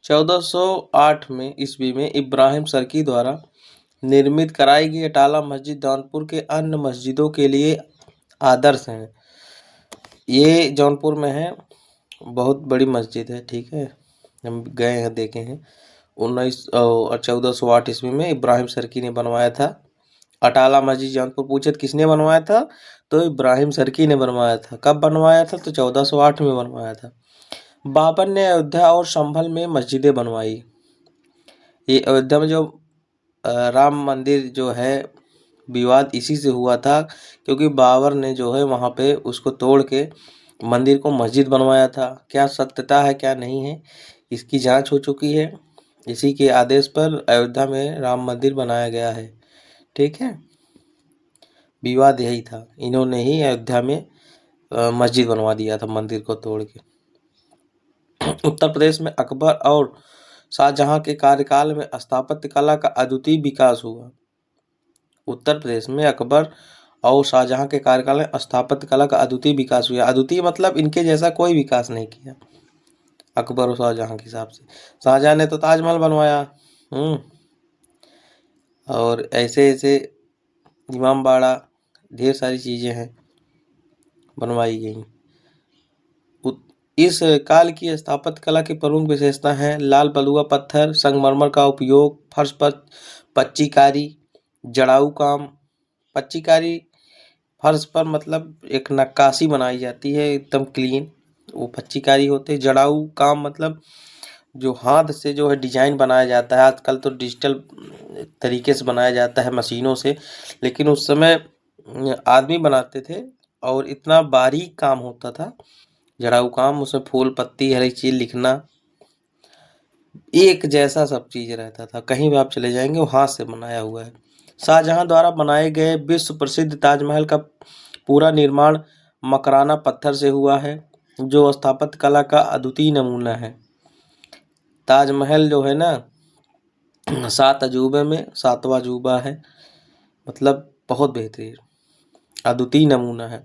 1408 में ईस्वी में इब्राहिम सर्की द्वारा निर्मित कराई गई अटाला मस्जिद जौनपुर के अन्य मस्जिदों के लिए आदर्श है। ये जौनपुर में है, बहुत बड़ी मस्जिद है, ठीक है, हम गए हैं, देखे हैं। 1408 ईस्वी में इब्राहिम सर्की ने बनवाया था अटाला मस्जिद जौनपुर। पूछे तो किसने बनवाया था, तो इब्राहिम सर्की ने बनवाया था। कब बनवाया था, तो 1408 में बनवाया था। बाबर ने अयोध्या और संभल में मस्जिदें बनवाई। ये अयोध्या में जो राम मंदिर जो है, विवाद इसी से हुआ था क्योंकि बाबर ने जो है वहाँ पे उसको तोड़ के मंदिर को मस्जिद बनवाया था। क्या सत्यता है क्या नहीं है, इसकी जांच हो चुकी है। इसी के आदेश पर अयोध्या में राम मंदिर बनाया गया है, ठीक है। विवाद यही था, इन्होंने ही अयोध्या में मस्जिद बनवा दिया था मंदिर को तोड़ के। उत्तर प्रदेश में अकबर और शाहजहां के कार्यकाल में स्थापत्य कला का अद्वितीय विकास हुआ। उत्तर प्रदेश में अकबर और शाहजहां के कार्यकाल में स्थापत्य कला का अद्वितीय विकास हुआ। अद्वितीय मतलब इनके जैसा कोई विकास नहीं किया अकबर और शाहजहां के हिसाब से। शाहजहां ने तो ताजमहल बनवाया, और ऐसे ऐसे इमामबाड़ा, ढेर सारी चीजें हैं बनवाई गई। इस काल की स्थापत्य कला की प्रमुख विशेषता है लाल बलुआ पत्थर, संगमरमर का उपयोग, फर्श पर पच्चीकारी, जड़ाऊ काम। पच्चीकारी फर्श पर मतलब एक नक्काशी बनाई जाती है एकदम क्लीन, वो पच्चीकारी होते। जड़ाऊ काम मतलब जो हाथ से जो है डिजाइन बनाया जाता है। आजकल तो डिजिटल तरीके से बनाया जाता है मशीनों से, लेकिन उस समय आदमी बनाते थे और इतना बारीक काम होता था जड़ाऊ काम। उसमें फूल पत्ती हर एक चीज लिखना, एक जैसा सब चीज रहता था। कहीं भी आप चले जाएंगे वो हाथ से बनाया हुआ है। शाहजहां द्वारा बनाए गए विश्व प्रसिद्ध ताजमहल का पूरा निर्माण मकराना पत्थर से हुआ है, जो स्थापत्य कला का अद्वितीय नमूना है। ताजमहल जो है ना, 7 अजूबे में 7वां अजूबा है, मतलब बहुत बेहतरीन अद्वितीय नमूना है।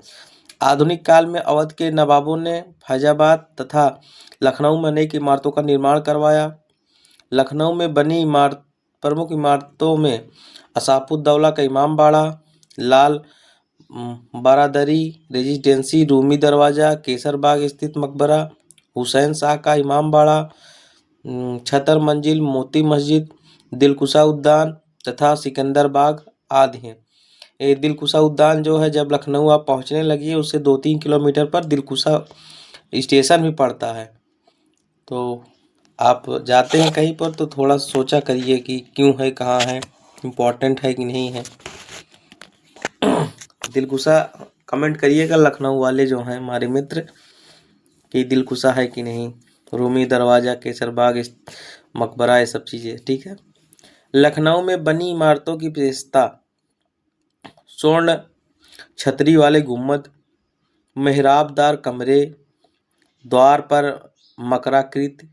आधुनिक काल में अवध के नवाबों ने फैजाबाद तथा लखनऊ में अनेक इमारतों का निर्माण करवाया। लखनऊ में बनी प्रमुख इमारतों में असाफुद्दौला का इमामबाड़ा, लाल बारादरी रेजिडेंसी, रूमी दरवाजा, केसर बाग स्थित मकबरा, हुसैन शाह का इमामबाड़ा, छतर मंजिल मोती मस्जिद, दिलकुशा उद्यान तथा सिकंदर बाग आदि हैं। ये दिलकुशा उद्यान जो है, जब लखनऊ आप पहुंचने लगी उससे 2-3 किलोमीटर पर दिलकुशा स्टेशन भी पड़ता है। तो आप जाते हैं कहीं पर तो थोड़ा सोचा करिए कि क्यों है, कहाँ है, इम्पोर्टेंट है कि नहीं है। दिलकुशा कमेंट करिएगा लखनऊ वाले जो हैं हमारे मित्र, कि दिलकुशा है कि नहीं। रूमी दरवाजा, केसर बाग मकबरा, ये सब चीज़ें, ठीक है। लखनऊ में बनी इमारतों की विशेषता: स्वर्ण छतरी वाले गुम्बद, मेहराबदार कमरे, द्वार पर मकराकृत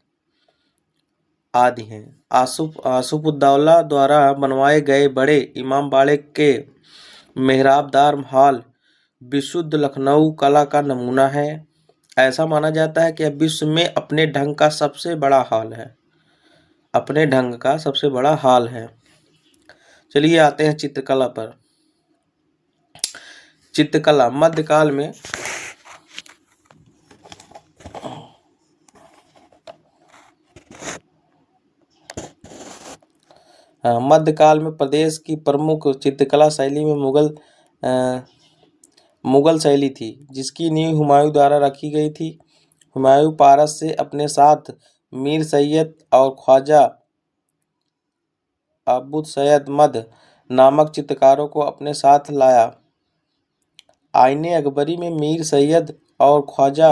आदि हैं। आसूफउद्दौला द्वारा बनवाए गए बड़े इमामबाड़े के मेहराबदार हॉल विशुद्ध लखनऊ कला का नमूना है। ऐसा माना जाता है कि यह विश्व में अपने ढंग का सबसे बड़ा हॉल है, अपने ढंग का सबसे बड़ा हॉल है। चलिए आते हैं चित्रकला पर। चित्रकला मध्यकाल में मध्यकाल में प्रदेश की प्रमुख चित्रकला शैली में मुगल शैली थी, जिसकी नींव हुमायूं द्वारा रखी गई थी। हुमायूं पारस से अपने साथ मीर सैयद और ख्वाजा अब्दुल सैयद मद नामक चित्रकारों को अपने साथ लाया। आईने अकबरी में मीर सैयद और ख्वाजा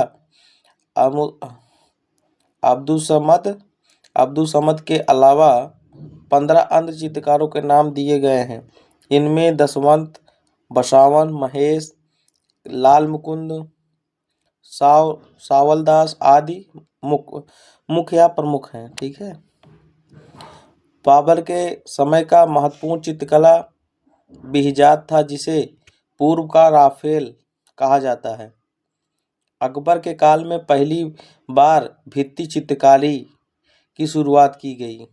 अब्दुल समद के अलावा 15 अन्य चित्रकारों के नाम दिए गए हैं। इनमें दशवंत, बसावन, महेश, लाल मुकुंद, सावलदास आदि मुख्य या प्रमुख हैं, ठीक है। बाबर के समय का महत्वपूर्ण चित्रकला बिहजात था, जिसे पूर्व का राफेल कहा जाता है। अकबर के काल में पहली बार भित्ति चित्रकारी की शुरुआत की गई?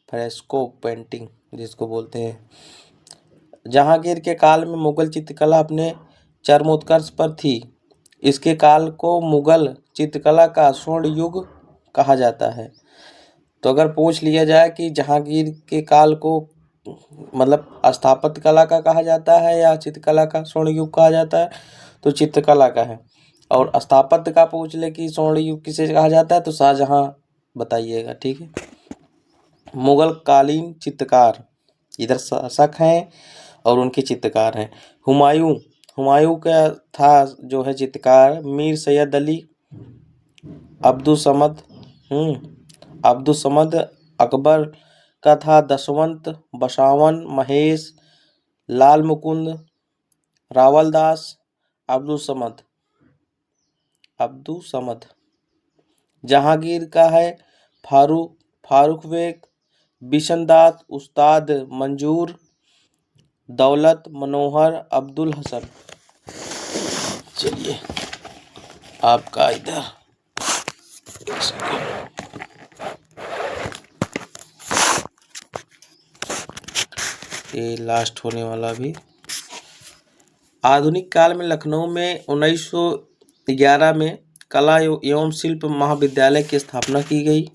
फ्रेस्को पेंटिंग जिसको बोलते हैं। जहांगीर के काल में मुगल चित्रकला अपने चरमोत्कर्ष पर थी। इसके काल को मुगल चित्रकला का स्वर्ण युग कहा जाता है। तो अगर पूछ लिया जाए कि जहांगीर के काल को मतलब स्थापत्य कला का कहा जाता है या चित्रकला का स्वर्ण युग कहा जाता है, तो चित्रकला का है। और स्थापत्य का पूछ ले कि स्वर्ण युग किसे कहा जाता है, तो शाहजहां बताइएगा। ठीक है। मुगल कालीन चित्रकार, इधर शासक हैं और उनके चित्रकार हैं। हुमायूं हुमायूं का था जो है चित्रकार मीर सैयद अली, अब्दुल समद। अकबर का था दशवंत, बसावन, महेश, लाल मुकुंद, रावलदास, अब्दुल समद। जहांगीर का है फारूक बेग, बिशनदास, उस्ताद मंजूर, दौलत, मनोहर, अब्दुल हसन। चलिए आपका इधर ये लास्ट होने वाला भी। आधुनिक काल में लखनऊ में 1911 में कला एवं शिल्प महाविद्यालय की स्थापना की गई।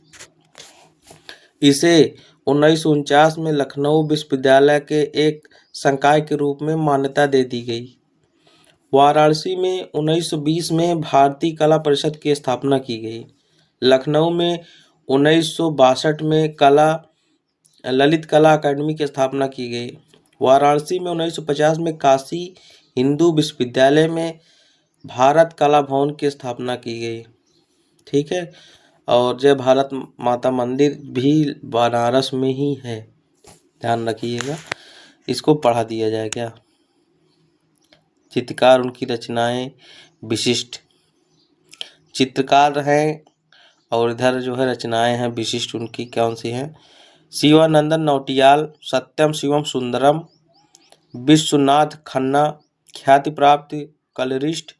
इसे 1949 में लखनऊ विश्वविद्यालय के एक संकाय के रूप में मान्यता दे दी गई। वाराणसी में 1920 में भारतीय कला परिषद की स्थापना की गई। लखनऊ में 1962 में ललित कला अकादमी की स्थापना की गई। वाराणसी में 1950 में काशी हिंदू विश्वविद्यालय में भारत कला भवन की स्थापना की गई। ठीक है। और जय भारत माता मंदिर भी बनारस में ही है, ध्यान रखिएगा। इसको पढ़ा दिया जाए क्या। चित्रकार उनकी रचनाएं विशिष्ट चित्रकार हैं और इधर जो है रचनाएं हैं विशिष्ट उनकी कौन सी हैं। शिवानंदन नौटियाल, सत्यम शिवम सुंदरम, विश्वनाथ खन्ना ख्याति प्राप्त कलरिस्ट,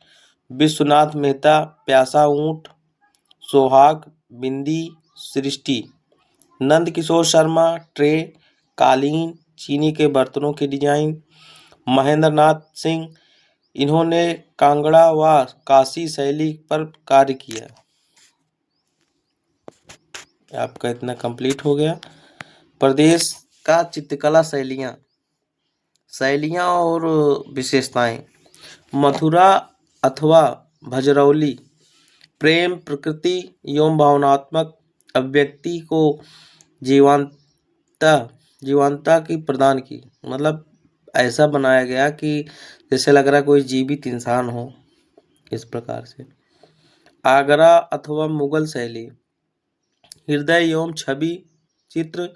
विश्वनाथ मेहता प्यासा ऊंट, सोहाग बिंदी सृष्टि, नंद किशोर शर्मा ट्रे कालीन चीनी के बर्तनों के डिजाइन, महेंद्र नाथ सिंह, इन्होंने कांगड़ा व काशी शैली पर कार्य किया। आपका इतना कंप्लीट हो गया। प्रदेश का चित्रकला शैलियाँ और विशेषताएं। मथुरा अथवा भजरौली प्रेम प्रकृति एवं भावनात्मक अभिव्यक्ति को जीवंतता की प्रदान की। मतलब ऐसा बनाया गया कि जैसे लग रहा कोई जीवित इंसान हो, इस प्रकार से। आगरा अथवा मुगल शैली हृदय एवं छवि चित्र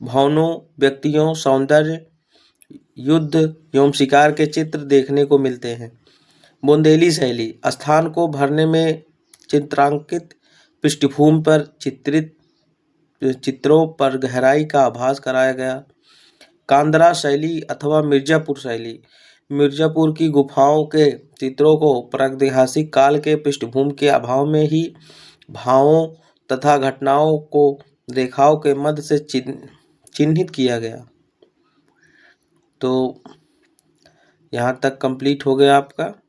भवनों व्यक्तियों सौंदर्य युद्ध एवं शिकार के चित्र देखने को मिलते हैं। बुंदेली शैली स्थान को भरने में चित्रांकित पृष्ठभूमि पर चित्रित चित्रों पर गहराई का आभास कराया गया। कांदरा शैली अथवा मिर्जापुर शैली मिर्जापुर की गुफाओं के चित्रों को प्रागैतिहासिक काल के पृष्ठभूमि के अभाव में ही भावों तथा घटनाओं को रेखाओं के मध्य से चिन्हित किया गया। तो यहाँ तक कंप्लीट हो गया आपका।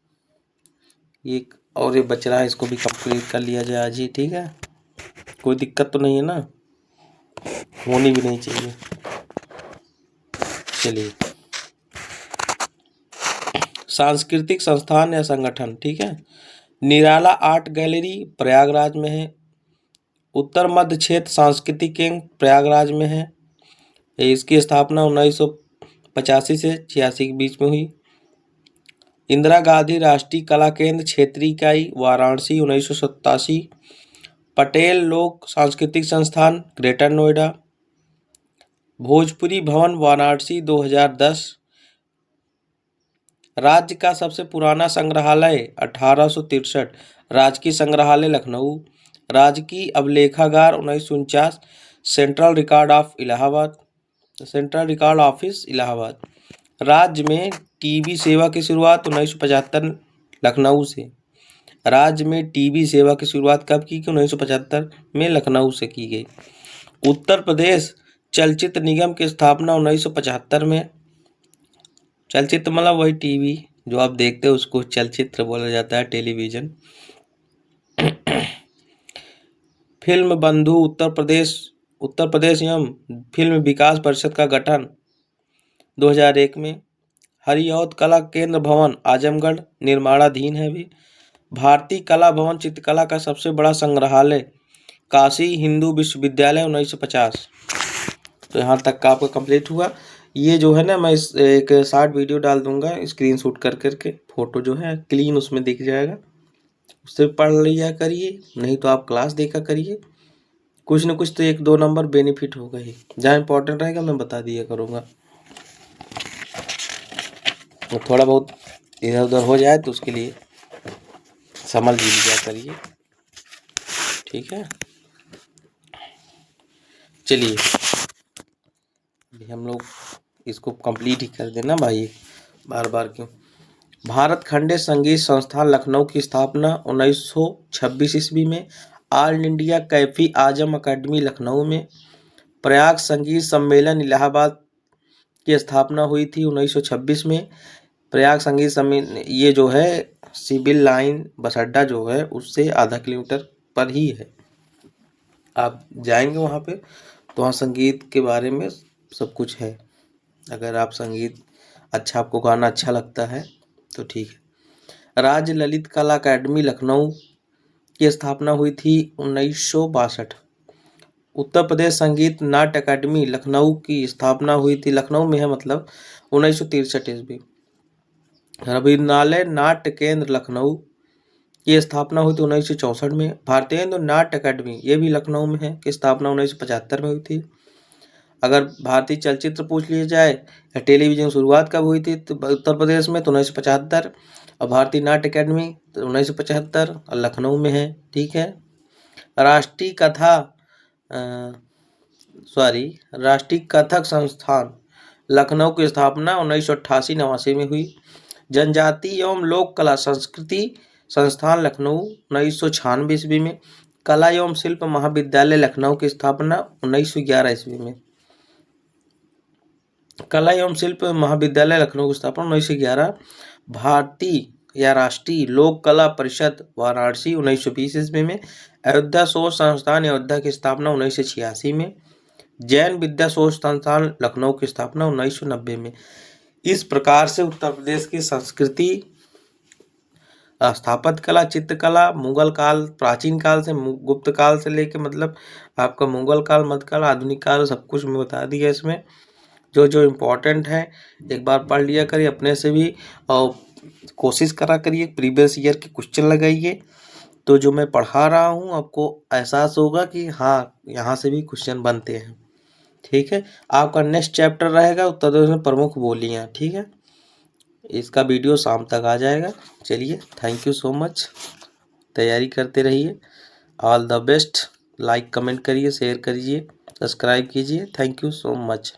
ये और ये बच रहा है, इसको भी कंप्लीट कर लिया जाए आज ही। ठीक है, कोई दिक्कत तो नहीं है ना, होनी भी नहीं चाहिए। चलिए, सांस्कृतिक संस्थान या संगठन। ठीक है, निराला आर्ट गैलरी प्रयागराज में है। उत्तर मध्य क्षेत्र सांस्कृतिक केंद्र प्रयागराज में है। इसकी स्थापना 1985 से 86 के बीच में हुई। इंदिरा गांधी राष्ट्रीय कला केंद्र क्षेत्रीय इकाई वाराणसी 1987। पटेल लोक सांस्कृतिक संस्थान ग्रेटर नोएडा। भोजपुरी भवन वाराणसी 2010। राज्य का सबसे पुराना संग्रहालय 1863। राजकीय संग्रहालय लखनऊ। राजकीय अभिलेखागार 1949। Central record office Allahabad. राज्य में टीवी सेवा की शुरुआत 1975 लखनऊ से। राज्य में टीवी सेवा की शुरुआत कब की गई? 1975 में लखनऊ से की गई। उत्तर प्रदेश चलचित्र निगम की स्थापना 1975 में। चलचित्र मतलब वही टीवी जो आप देखते हो उसको चलचित्र बोला जाता है, टेलीविजन। फिल्म बंधु उत्तर प्रदेश एवं फिल्म विकास परिषद का गठन 2001 में। हरिऔध कला केंद्र भवन आजमगढ़ निर्माणाधीन है अभी। भारतीय कला भवन चित्रकला का सबसे बड़ा संग्रहालय काशी हिंदू विश्वविद्यालय 1950। तो यहाँ तक का आपका कंप्लीट हुआ। ये जो है ना मैं इस एक शॉर्ट वीडियो डाल दूंगा स्क्रीनशॉट कर करके, फोटो जो है क्लीन उसमें दिख जाएगा, उससे पढ़ लिया करिए, नहीं तो आप क्लास देखा करिए। कुछ न कुछ तो 1-2 नंबर बेनिफिट होगा ही, जहाँ इंपॉर्टेंट रहेगा मैं बता दिया करूँगा। तो थोड़ा बहुत इधर उधर हो जाए तो उसके लिए समझ लीजिए करिए, ठीक है। चलिए अभी हम लोग इसको कंप्लीट ही कर देना भाई, बार बार क्यों। भारत खंडे संगीत संस्थान लखनऊ की स्थापना 1926 ईस्वी में। ऑल इंडिया कैफी आजम अकेडमी लखनऊ में। प्रयाग संगीत सम्मेलन इलाहाबाद की स्थापना हुई थी 1926 में। प्रयाग संगीत सम्मेलन ये जो है सिविल लाइन बस अड्डा जो है उससे आधा किलोमीटर पर ही है। आप जाएंगे वहाँ पे तो वहाँ संगीत के बारे में सब कुछ है। अगर आप संगीत अच्छा, आपको गाना अच्छा लगता है तो ठीक है। राज्य ललित कला अकेडमी लखनऊ की स्थापना हुई थी 1962। उत्तर प्रदेश संगीत नाट्य अकादमी लखनऊ की स्थापना हुई थी, लखनऊ में है मतलब, 1963 ईस्वी। रविन्द्रनालय नाट्य केंद्र लखनऊ की स्थापना हुई थी 1964 में। भारतीय नाट्य अकादमी ये भी लखनऊ में है की स्थापना 1975 में हुई थी। अगर भारतीय चलचित्र पूछ लिया जाए या टेलीविजन शुरुआत कब हुई थी तो उत्तर प्रदेश में तो 1975, और भारतीय नाट्य अकादमी तो 1975 और लखनऊ में है, ठीक है। राष्ट्रीय कथक संस्थान लखनऊ की स्थापना 1988-89 में हुई। जनजाति एवं लोक कला संस्कृति संस्थान लखनऊ 1996 ईस्वी में। कला एवं शिल्प महाविद्यालय लखनऊ की स्थापना 1911 ईस्वी में। कला एवं शिल्प महाविद्यालय लखनऊ की स्थापना 1911। भारतीय या राष्ट्रीय लोक कला परिषद वाराणसी 1920 ईस्वी में। अयोध्या शोध संस्थान अयोध्या की स्थापना 1986 में। जैन विद्या शोध संस्थान लखनऊ की स्थापना 1990 में। इस प्रकार से उत्तर प्रदेश की संस्कृति, स्थापत्य कला, चित्रकला, मुगल काल, प्राचीन काल से गुप्त काल से लेके मतलब आपका मुगल काल, मध्यकाल, आधुनिक काल, सब कुछ मैं बता दिया इसमें। जो जो इम्पोर्टेंट है एक बार पढ़ लिया करिए अपने से भी, और कोशिश करा करिए प्रीवियस ईयर के क्वेश्चन लगाइए, तो जो मैं पढ़ा रहा हूँ आपको एहसास होगा कि हाँ यहाँ से भी क्वेश्चन बनते हैं, ठीक है। आपका नेक्स्ट चैप्टर रहेगा उत्तर प्रदेश में प्रमुख बोलियाँ, ठीक है। इसका वीडियो शाम तक आ जाएगा। चलिए थैंक यू सो मच, तैयारी करते रहिए। All the best. Like comment करिए, शेयर करिए, सब्सक्राइब कीजिए। Thank you so much.